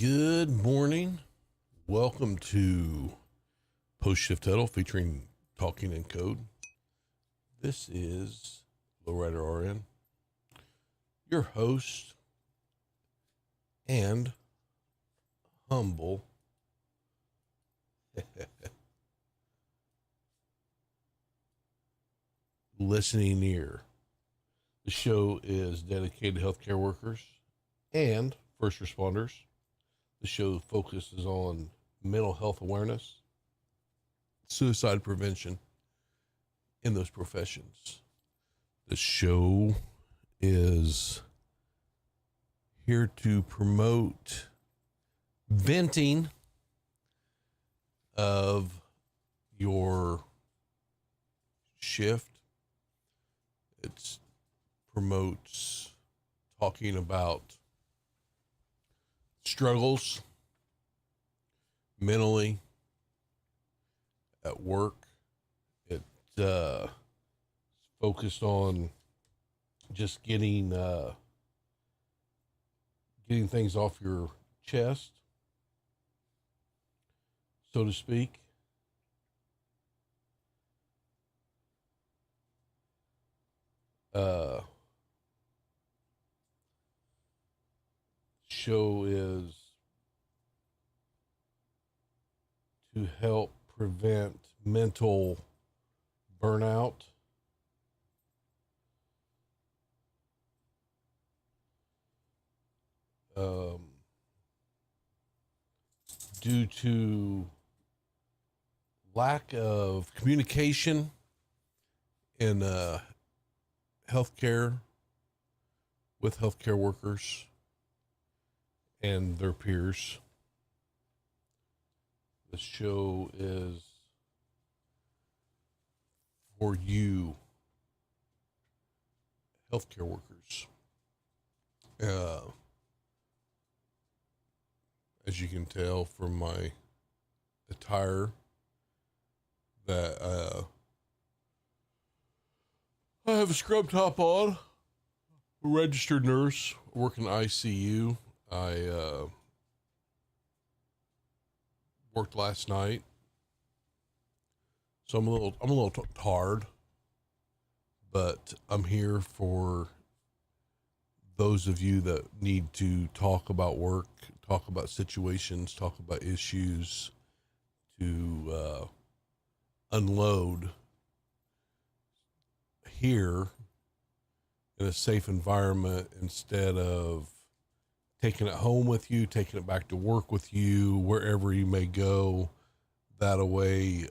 Good morning. Welcome to Post Shift Huddle featuring Talking and Code. This is Lowrider RN, your host and humble listening ear. The show is dedicated to healthcare workers and first responders. The show focuses on mental health awareness, suicide prevention in those professions. The show is here to promote venting of your shift. It promotes talking about struggles mentally at work. It's focused on just getting things off your chest, so to speak. Show is to help prevent mental burnout, due to lack of communication in healthcare with healthcare workers and their peers. The show is for you, healthcare workers. As you can tell from my attire, that I have a scrub top on, a registered nurse, working ICU. I worked last night, so I'm a little tired, but I'm here for those of you that need to talk about work, talk about situations, talk about issues, to unload here in a safe environment instead of taking it home with you, taking it back to work with you, wherever you may go. That way,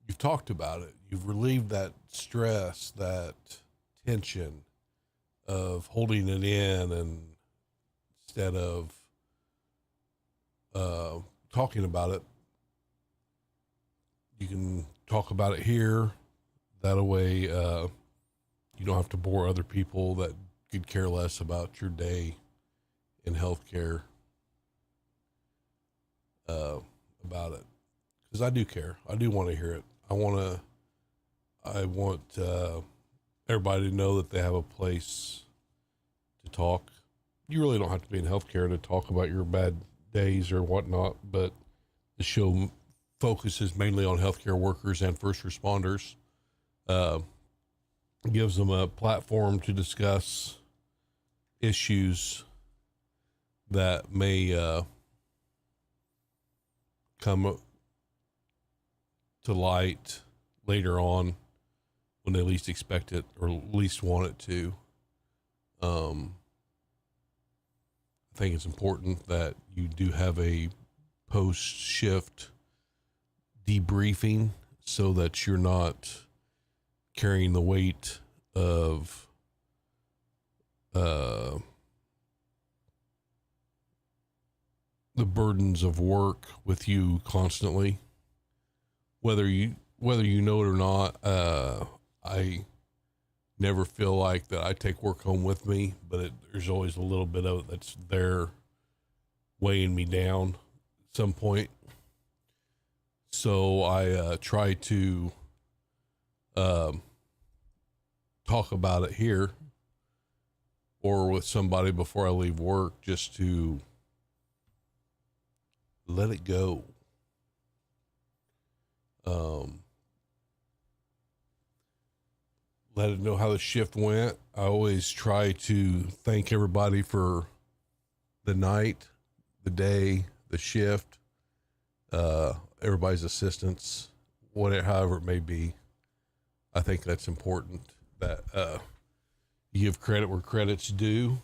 you've talked about it. You've relieved that stress, that tension of holding it in, and instead of talking about it, you can talk about it here. That way, you don't have to bore other people that could care less about your day in healthcare about it, because I do care. I do want to hear it. I want everybody to know that they have a place to talk. You really don't have to be in healthcare to talk about your bad days or whatnot, but the show focuses mainly on healthcare workers and first responders. Gives them a platform to discuss issues that may come to light later on when they least expect it or least want it to. I think it's important that you do have a post-shift debriefing so that you're not carrying the weight of the burdens of work with you constantly, whether you know it or not. I never feel like that I take work home with me, but there's always a little bit of it that's there weighing me down at some point. So I try to talk about it here or with somebody before I leave work, just to let it go. Let it know how the shift went. I always try to thank everybody for the night, the day, the shift, everybody's assistance, whatever, however it may be. I think that's important, that you give credit where credit's due.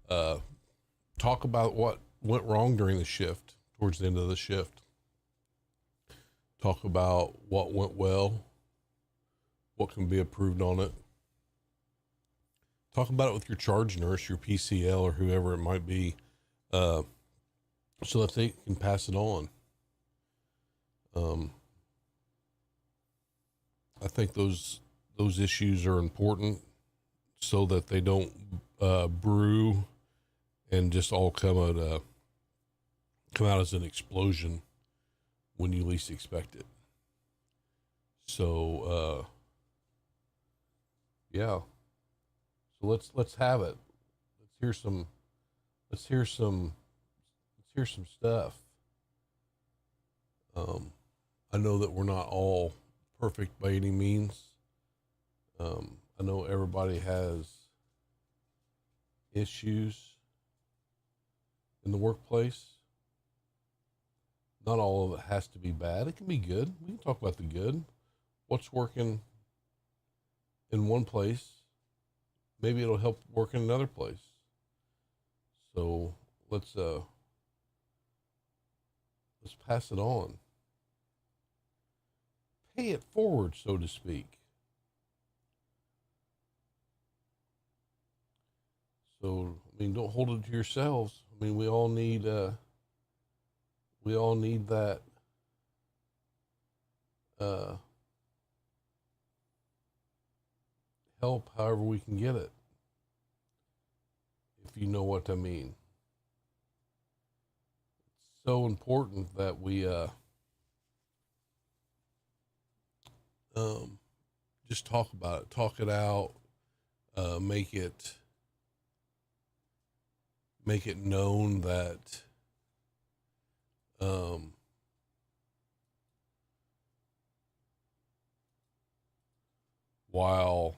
Talk about what went wrong during the shift, towards the end of the shift. Talk about what went well, what can be improved on it. Talk about it with your charge nurse, your PCL, or whoever it might be, so that they can pass it on. I think those issues are important, so that they don't brew and just all come out as an explosion when you least expect it. So yeah. So let's have it. Let's hear some stuff. I know that we're not all perfect by any means. I know everybody has issues in the workplace. Not all of it has to be bad. It can be good. We can talk about the good. What's working in one place, maybe it'll help work in another place. So let's pass it on. Pay it forward, so to speak. So, I mean, don't hold it to yourselves. I mean, we all need that help however we can get it, if you know what I mean. It's so important that we just talk about it, talk it out, make it known that while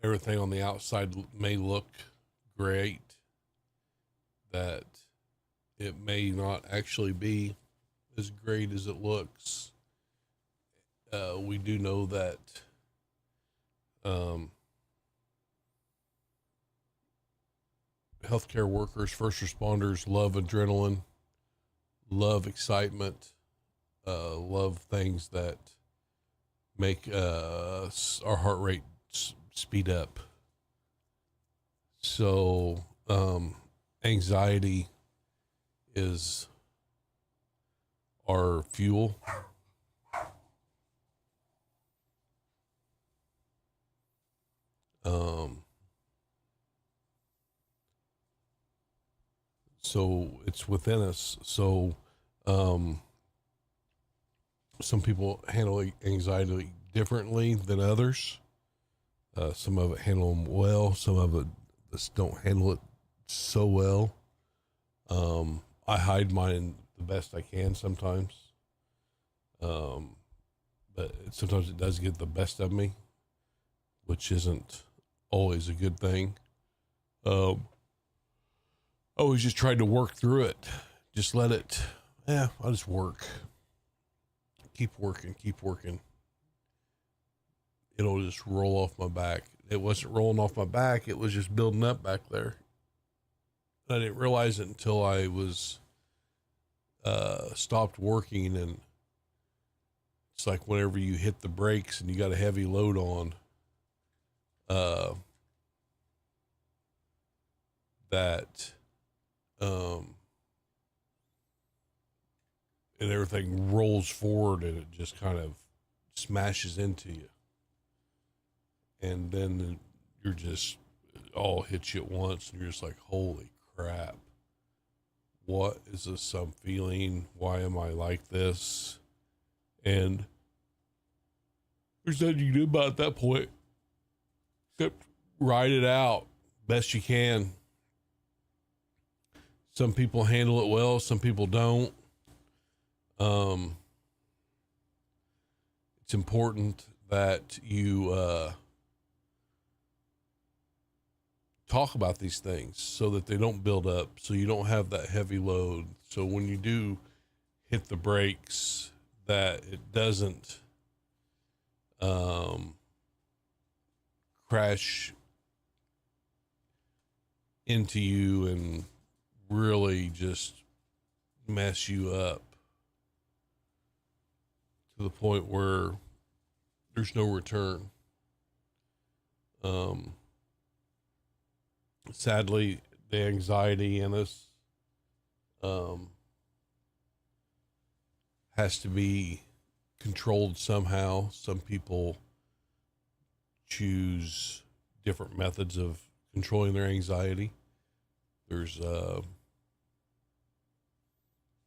everything on the outside may look great, that it may not actually be as great as it looks. We do know that healthcare workers, first responders love adrenaline, love excitement, love things that make our heart rate speed up. So anxiety is our fuel. So it's within us. So some people handle anxiety differently than others. Some of it handle them well. Some of it just don't handle it so well. I hide mine the best I can sometimes. But sometimes it does get the best of me, which isn't always a good thing. I always just tried to work through it. Just let it, I'll just work. Keep working. It'll just roll off my back. It wasn't rolling off my back. It was just building up back there. I didn't realize it until I was stopped working, and it's like whenever you hit the brakes and you got a heavy load on, that and everything rolls forward and it just kind of smashes into you, and then you're just, it all hits you at once, and you're just like, holy crap, what is this I'm feeling? Why am I like this? And there's nothing you can do about it at that point except ride it out best you can. Some people handle it well, some people don't. It's important that you talk about these things so that they don't build up, so you don't have that heavy load. So when you do hit the brakes, that it doesn't crash into you and really just mess you up to the point where there's no return. Sadly, the anxiety in us has to be controlled somehow. Some people choose different methods of controlling their anxiety. There's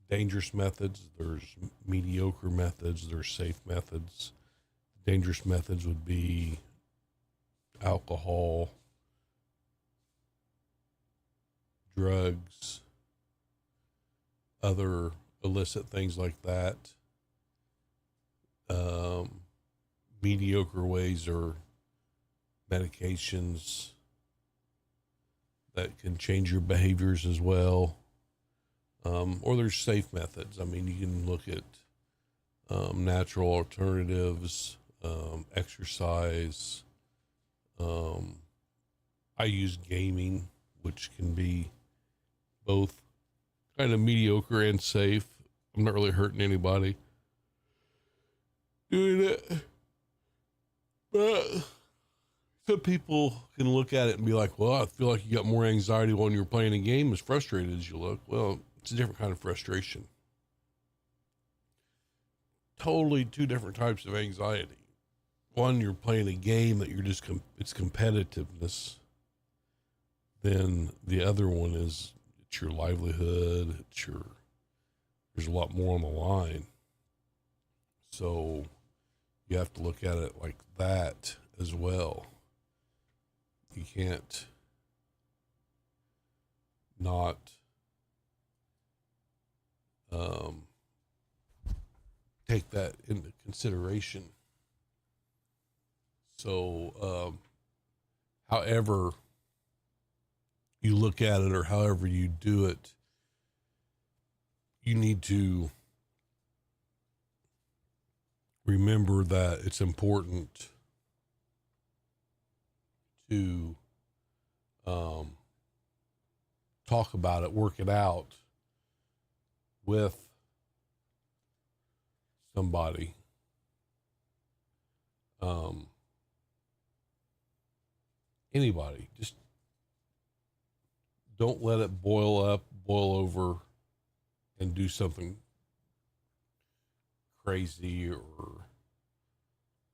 dangerous methods, there's mediocre methods, there's safe methods. Dangerous methods would be alcohol, drugs, other illicit things like that. Mediocre ways are medications that can change your behaviors as well. Or there's safe methods. I mean, you can look at natural alternatives, exercise. I use gaming, which can be both kind of mediocre and safe. I'm not really hurting anybody doing it. But some people can look at it and be like, well, I feel like you got more anxiety when you're playing a game, as frustrated as you look. Well, it's a different kind of frustration. Totally two different types of anxiety. One, you're playing a game that you're just, it's competitiveness. Then the other one is it's your livelihood. There's a lot more on the line. So you have to look at it like that as well. You can't not take that into consideration. So however you look at it or however you do it, you need to remember that it's important to talk about it, work it out with somebody. Anybody. Just don't let it boil up, boil over, and do something crazy or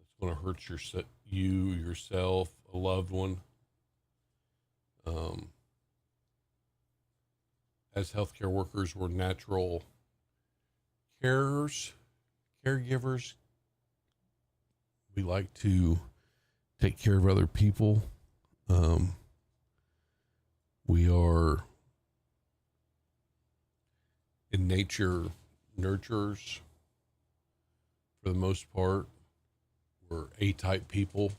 it's going to hurt yourself, a loved one. As healthcare workers, we're natural caregivers. We like to take care of other people. We are in nature nurturers for the most part. We're A-type people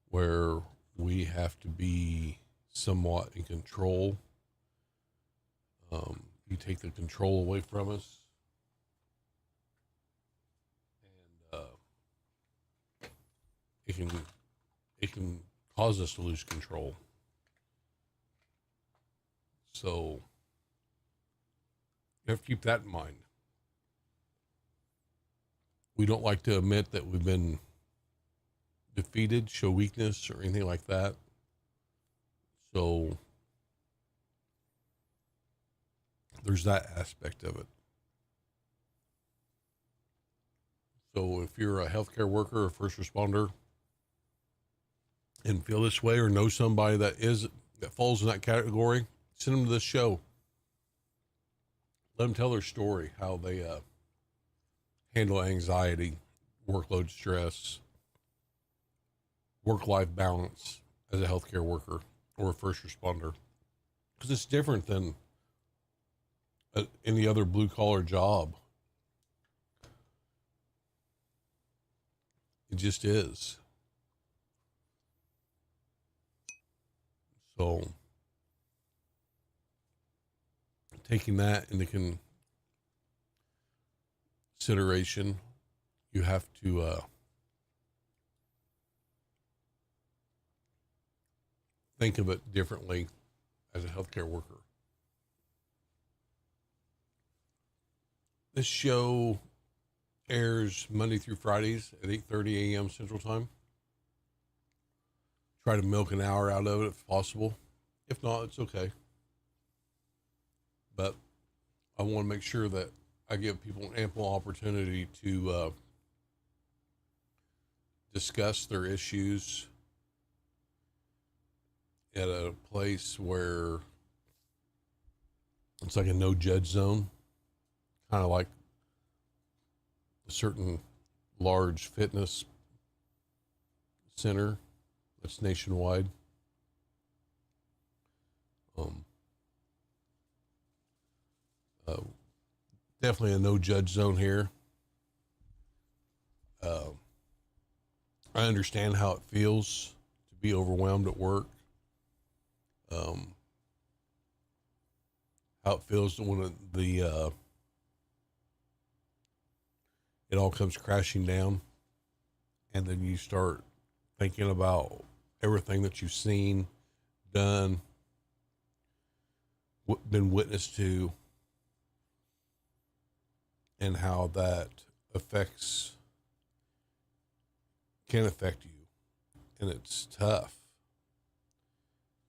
where we have to be somewhat in control. You take the control away from us, and it can cause us to lose control. So you have to keep that in mind. We don't like to admit that we've been defeated, show weakness, or anything like that. So there's that aspect of it. So if you're a healthcare worker or first responder and feel this way or know somebody that falls in that category, send them to this show. Let them tell their story, how they handle anxiety, workload stress, work-life balance as a healthcare worker or a first responder, because it's different than any other blue collar job. It just is. So taking that into consideration, you have to think of it differently as a healthcare worker. This show airs Monday through Fridays at 8:30 a.m. Central Time. Try to milk an hour out of it if possible. If not, it's okay. But I want to make sure that I give people an ample opportunity to discuss their issues at a place where it's like a no judge zone, kind of like a certain large fitness center that's nationwide. Definitely a no judge zone here. I understand how it feels to be overwhelmed at work. How it feels when it all comes crashing down, and then you start thinking about everything that you've seen, done, been witness to, and how that can affect you. And it's tough.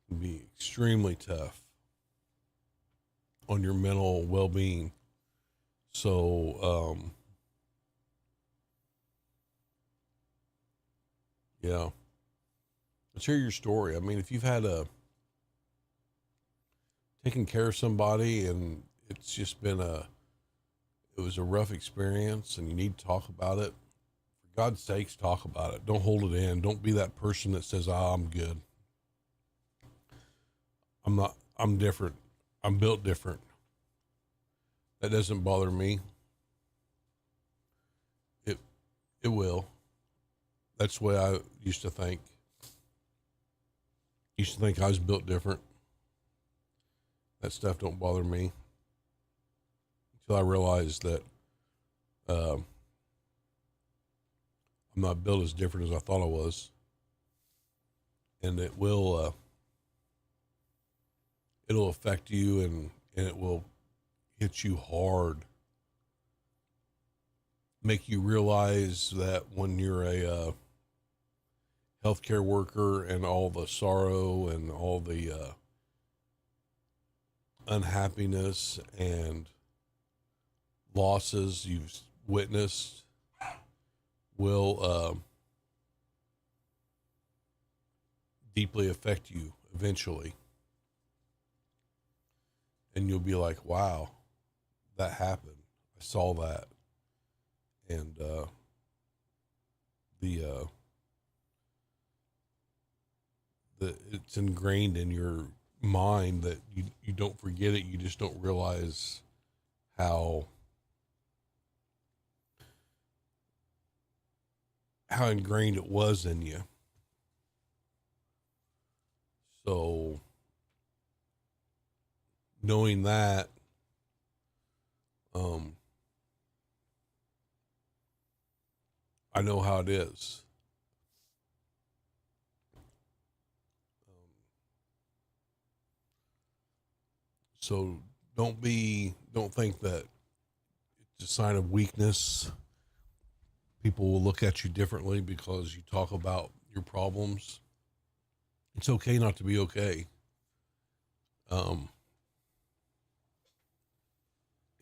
It can be extremely tough on your mental well-being. So, yeah, let's hear your story. I mean, if you've had taken care of somebody and it's just been it was a rough experience and you need to talk about it, for God's sakes, talk about it. Don't hold it in. Don't be that person that says, I'm good. I'm not, I'm different. I'm built different. That doesn't bother me. It will. That's the way I used to think. Used to think I was built different. That stuff don't bother me. Until I realized that I'm not built as different as I thought I was. And it will it'll affect you, and it will hit you hard. Make you realize that when you're a healthcare worker and all the sorrow and all the unhappiness and losses you've witnessed will deeply affect you eventually. And you'll be like, wow, that happened. I saw that. And it's ingrained in your mind that you don't forget it. You just don't realize how ingrained it was in you. So knowing that, I know how it is. So don't think that it's a sign of weakness. People will look at you differently because you talk about your problems. It's okay not to be okay. It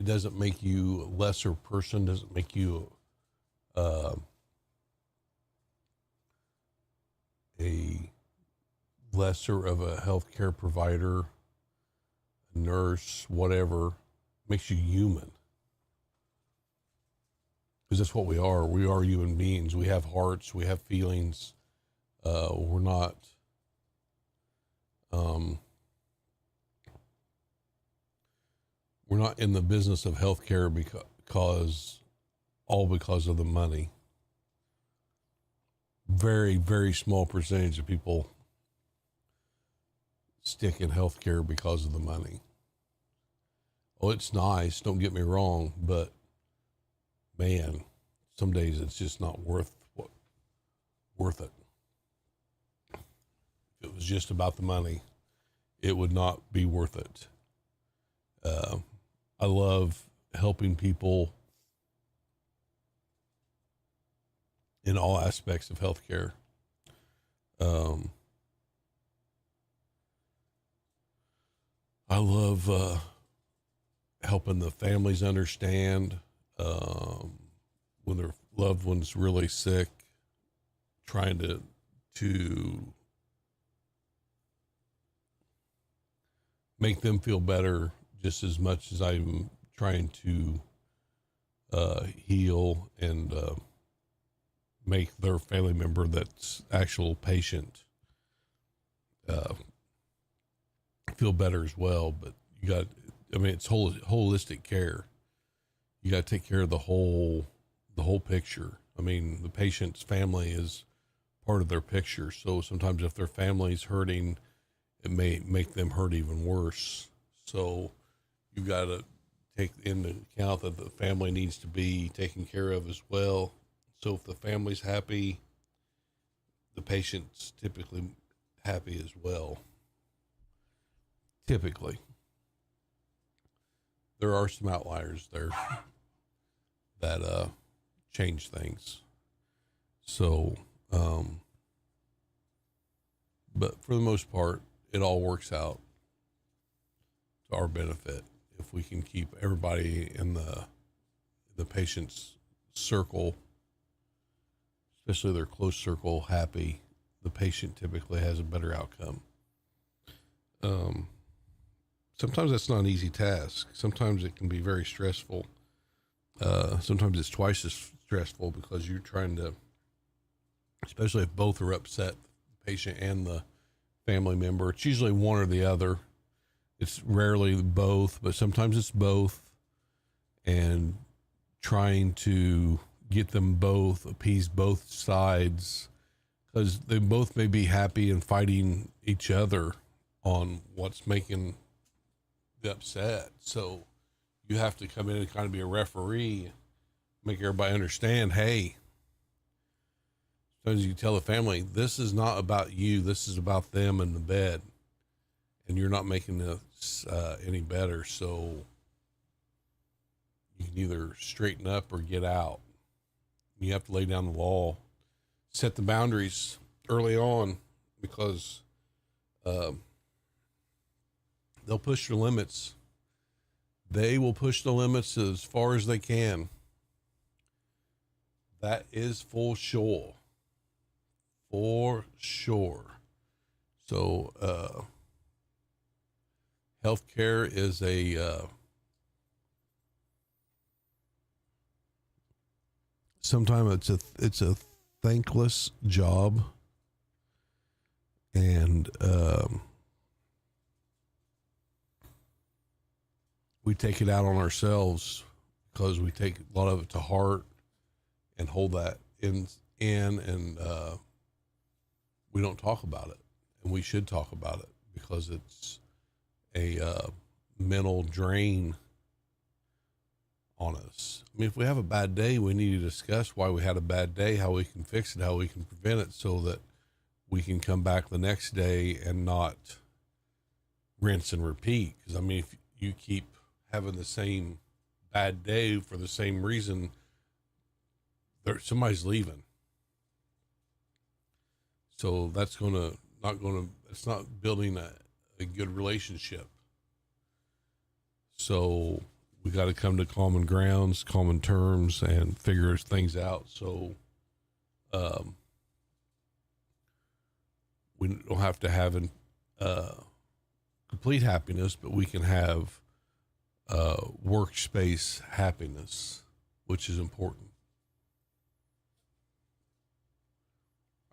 doesn't make you a lesser person, doesn't make you a lesser of a healthcare provider, a nurse, whatever. It makes you human. Because that's what we are. We are human beings. We have hearts. We have feelings. We're not Um, we're not in the business of healthcare because of the money. Very, very small percentage of people stick in healthcare because of the money. Oh, it's nice, don't get me wrong, but man, some days it's just not worth it. If it was just about the money, it would not be worth it. I love helping people in all aspects of healthcare. I love helping the families understand when their loved one's really sick, trying to make them feel better just as much as I'm trying to heal and make their family member that's actual patient feel better as well. But it's holistic care. You got to take care of the whole picture. I mean, the patient's family is part of their picture. So sometimes if their family's hurting, it may make them hurt even worse. So you've got to take into account that the family needs to be taken care of as well. So if the family's happy, the patient's typically happy as well. Typically. There are some outliers there that change things. So, but for the most part, it all works out to our benefit if we can keep everybody in the patient's circle, especially their close circle, happy. The patient typically has a better outcome. Sometimes that's not an easy task. Sometimes it can be very stressful. Sometimes it's twice as stressful because you're trying to, especially if both are upset, the patient and the family member. It's usually one or the other. It's rarely both, but sometimes it's both. And trying to get them both, appease both sides, because they both may be happy and fighting each other on what's making the upset. So you have to come in and kind of be a referee, make everybody understand, hey, sometimes you tell the family, this is not about you, this is about them in the bed, and you're not making this any better. So you can either straighten up or get out. You have to lay down the law, set the boundaries early on, because they'll push your limits. They will push the limits as far as they can. That is for sure. For sure. So, healthcare is sometimes it's a thankless job, and we take it out on ourselves because we take a lot of it to heart and hold that in and we don't talk about it, and we should talk about it because it's a mental drain on us. I mean, if we have a bad day, we need to discuss why we had a bad day, how we can fix it, how we can prevent it, so that we can come back the next day and not rinse and repeat. Because I mean, if you keep having the same bad day for the same reason, somebody's leaving. So that's it's not building a good relationship. So we got to come to common grounds, common terms, and figure things out. So we don't have to have complete happiness, but we can have workspace happiness, which is important.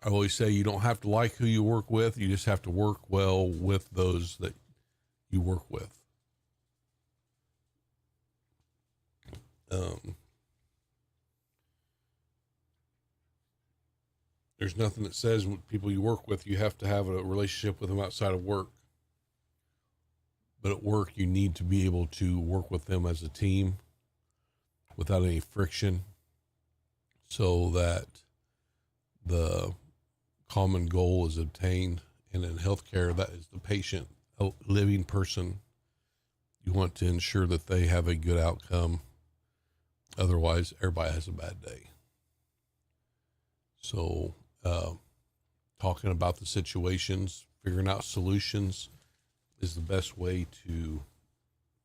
I always say you don't have to like who you work with. You just have to work well with those that you work with. There's nothing that says with people you work with, you have to have a relationship with them outside of work. But at work, you need to be able to work with them as a team without any friction so that the common goal is obtained. And in healthcare, that is the patient, a living person. You want to ensure that they have a good outcome. Otherwise, everybody has a bad day. So, talking about the situations, figuring out solutions is the best way to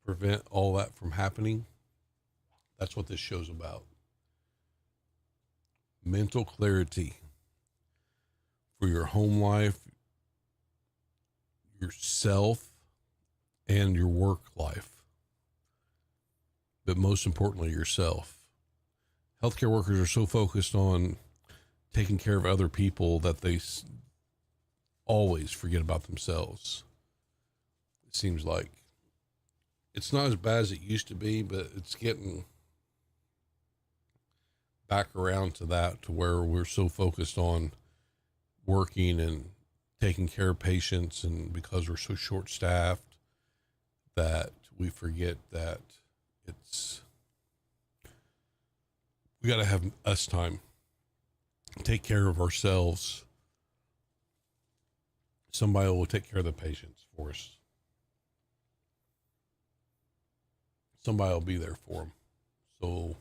prevent all that from happening. That's what this show's about. Mental clarity for your home life, yourself, and your work life. But most importantly, yourself. Healthcare workers are so focused on taking care of other people that they always forget about themselves. It seems like it's not as bad as it used to be, but it's getting back around to that, to where we're so focused on working and taking care of patients, and because we're so short staffed that we forget that we got to have us time, take care of ourselves. Somebody will take care of the patients for us. Somebody will be there for them so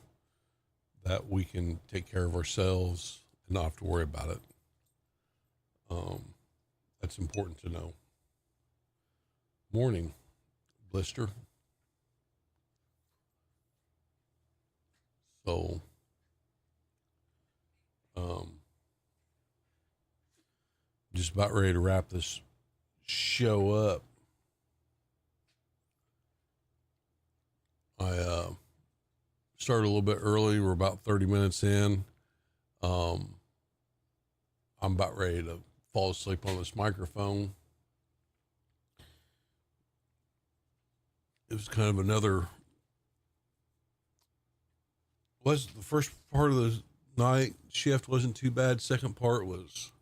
that we can take care of ourselves and not have to worry about it. That's important to know. Morning, Blister. So, just about ready to wrap this show up. I started a little bit early. We're about 30 minutes in. I'm about ready to fall asleep on this microphone. It was kind of was the first part of the night shift wasn't too bad. Second part was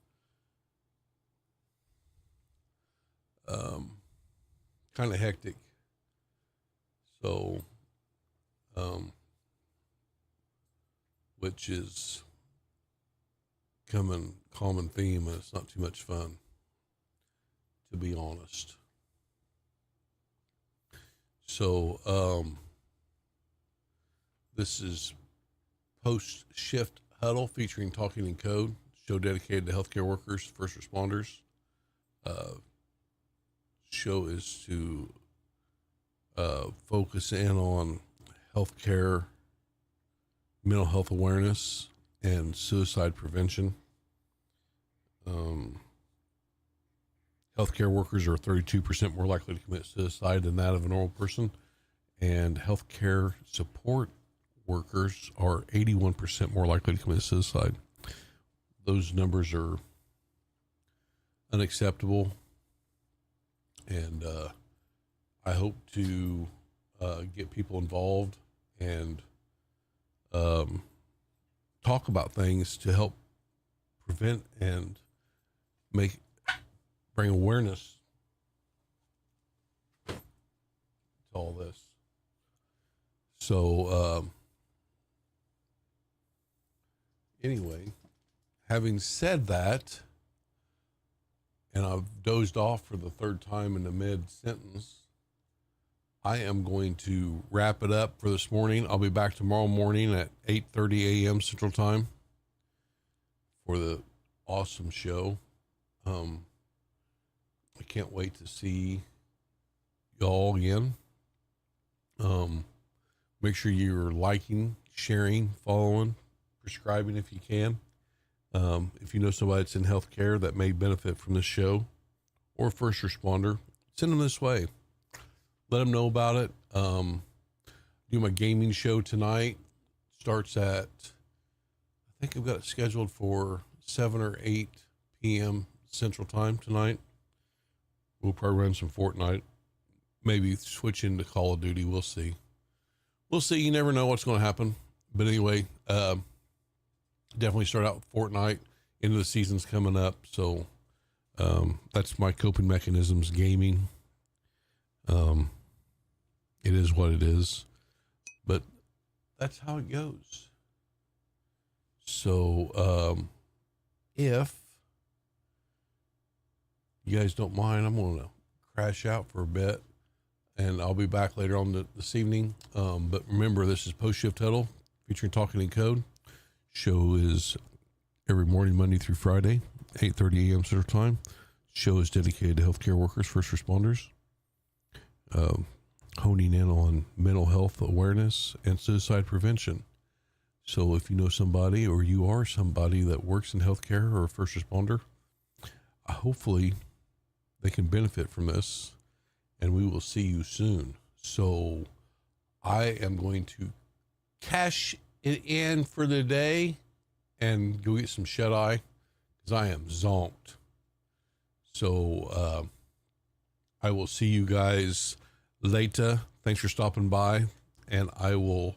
kind of hectic. So, which is common theme, and it's not too much fun, to be honest. So, this is post-shift Huddle featuring Talking in Code, show dedicated to healthcare workers, first responders. Show is to focus in on healthcare, mental health awareness, and suicide prevention. Healthcare workers are 32% more likely to commit suicide than that of a normal person, and healthcare support workers are 81% more likely to commit suicide. Those numbers are unacceptable, and I hope to get people involved and talk about things to help prevent and bring awareness to all this. So, anyway, having said that, and I've dozed off for the third time in the mid-sentence, I am going to wrap it up for this morning. I'll be back tomorrow morning at 8:30 a.m. Central Time for the awesome show. I can't wait to see y'all again. Make sure you're liking, sharing, following, prescribing if you can. If you know somebody that's in healthcare that may benefit from this show, or first responder, send them this way. Let them know about it. Do my gaming show tonight. Starts at, I think I've got it scheduled for 7 or 8 p.m. Central Time tonight. We'll probably run some Fortnite. Maybe switch into Call of Duty. We'll see. We'll see. You never know what's going to happen. But anyway, definitely start out with Fortnite. End of the season's coming up. So that's my coping mechanisms, gaming. It is what it is. But that's how it goes. So if you guys don't mind, I'm going to crash out for a bit, and I'll be back later on this evening. But remember, this is Post Shift Huddle featuring Talking in Code. Show is every morning, Monday through Friday, 8:30 a.m. Central Time. Show is dedicated to healthcare workers, first responders, honing in on mental health awareness and suicide prevention. So if you know somebody, or you are somebody that works in healthcare or a first responder, hopefully they can benefit from this, and we will see you soon. So I am going to cash it in for the day and go get some shut-eye, because I am zonked. So I will see you guys later. Thanks for stopping by, and I will